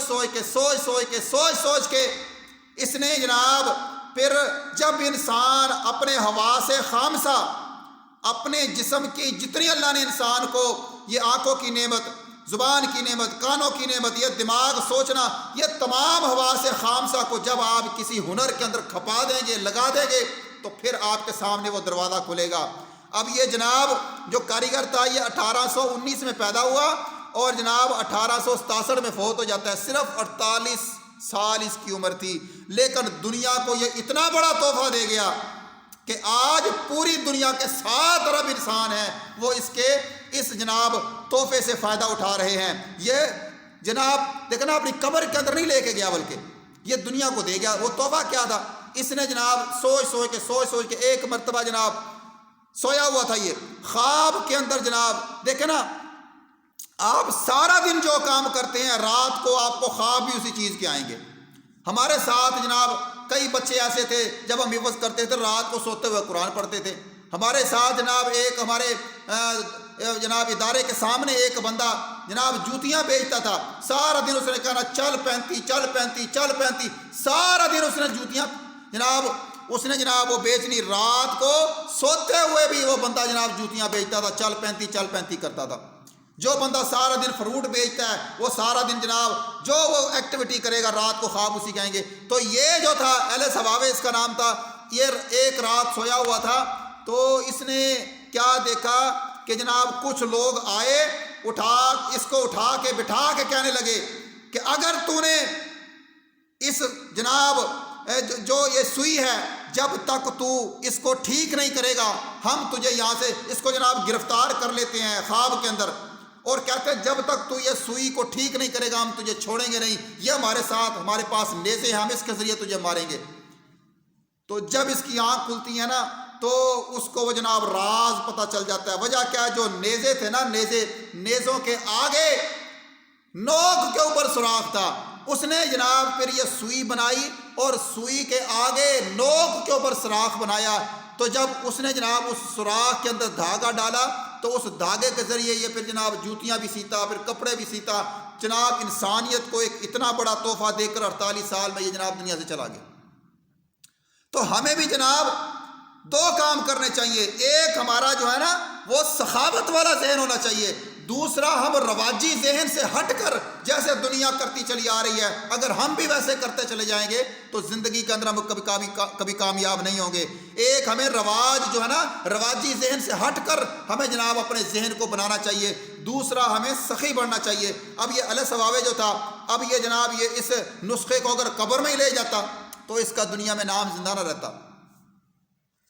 سوچ کے اس نے جناب پھر جب انسان اپنے حواس خامسہ، اپنے جسم کی جتنی اللہ نے انسان کو یہ آنکھوں کی نعمت، زبان کی نعمت، کانوں کی نعمت، یہ دماغ سوچنا، یہ تمام حواس خامسہ کو جب آپ کسی ہنر کے اندر کھپا دیں گے، لگا دیں گے، تو پھر آپ کے سامنے وہ دروازہ کھلے گا۔ اب یہ جناب جو کاریگر تھا یہ 1819 میں پیدا ہوا اور جناب 1867 میں فوت ہو جاتا ہے، صرف 48 سال اس کی عمر تھی، لیکن دنیا کو یہ اتنا بڑا تحفہ دے گیا کہ آج پوری دنیا کے 7 ارب انسان ہیں وہ اس جناب تحفے سے فائدہ اٹھا رہے ہیں۔ یہ جناب دیکھنا اپنی قبر کے اندر نہیں لے کے گیا، بلکہ یہ دنیا کو دے گیا۔ وہ تحفہ کیا تھا؟ اس نے جناب سوچ کے ایک مرتبہ جناب سویا ہوا تھا، یہ خواب کے اندر جناب دیکھیں نا، آپ سارا دن جو کام کرتے ہیں رات کو آپ کو خواب بھی اسی چیز کے آئیں گے۔ ہمارے ساتھ جناب کئی بچے ایسے تھے، جب ہم حفظ کرتے تھے رات کو سوتے ہوئے قرآن پڑھتے تھے۔ ہمارے ساتھ جناب ایک ہمارے جناب ادارے کے سامنے ایک بندہ جناب جوتیاں بیچتا تھا، سارا دن اس نے کہنا چل پینتی، سارا دن اس نے جوتیاں جناب وہ بیچنی، رات کو سوتے ہوئے بھی وہ بندہ جناب جوتیاں بیچتا تھا، چل پینتی کرتا تھا۔ جو بندہ سارا دن فروٹ بیچتا ہے وہ سارا دن جناب جو وہ ایکٹیویٹی کرے گا رات کو خواب اسی کہیں گے۔ تو یہ جو تھا اہل ثوابے اس کا نام تھا، یہ ایک رات سویا ہوا تھا تو اس نے کیا دیکھا کہ جناب کچھ لوگ آئے، اس کو اٹھا کے بٹھا کے کہنے لگے کہ اگر تو نے اس جناب جو یہ سوئی ہے جب تک تو اس کو ٹھیک نہیں کرے گا ہم تجھے یہاں سے اس کو جناب گرفتار کر لیتے ہیں خواب کے اندر، اور کہتے ہیں جب تک تو یہ سوئی کو ٹھیک نہیں کرے گا ہم تجھے چھوڑیں گے نہیں، یہ ہمارے پاس نیزے ہیں، ہم اس کے ذریعے تجھے ماریں گے۔ تو جب اس کی آنکھ کھلتی ہے نا تو اس کو وہ جناب راز پتہ چل جاتا ہے۔ وجہ کیا ہے؟ جو نیزے تھے نا، نیزوں کے آگے نوک کے اوپر سوراخ تھا، اس نے جناب پھر یہ سوئی بنائی اور سوئی کے آگے نوک کے اوپر سوراخ بنایا۔ تو جب اس نے جناب اس سوراخ کے اندر دھاگا ڈالا تو اس دھاگے کے ذریعے یہ پھر جناب جوتیاں بھی سیتا، پھر کپڑے بھی سیتا، جناب انسانیت کو ایک اتنا بڑا تحفہ دے کر 48 سال میں یہ جناب دنیا سے چلا گیا۔ تو ہمیں بھی جناب 2 کام کرنے چاہیے، ایک ہمارا جو ہے نا وہ سخاوت والا ذہن ہونا چاہیے، دوسرا ہم رواجی ذہن سے ہٹ کر جیسے دنیا کرتی چلی آ رہی ہے اگر ہم بھی ویسے کرتے چلے جائیں گے تو زندگی کے اندر ہم کبھی کامیاب نہیں ہوں گے۔ ایک ہمیں رواج جو ہے نا رواجی ذہن سے ہٹ کر ہمیں جناب اپنے ذہن کو بنانا چاہیے، دوسرا ہمیں سخی بننا چاہیے۔ اب یہ اہل ثوابے جو تھا، اب یہ جناب یہ اس نسخے کو اگر قبر میں ہی لے جاتا تو اس کا دنیا میں نام زندہ نہ رہتا۔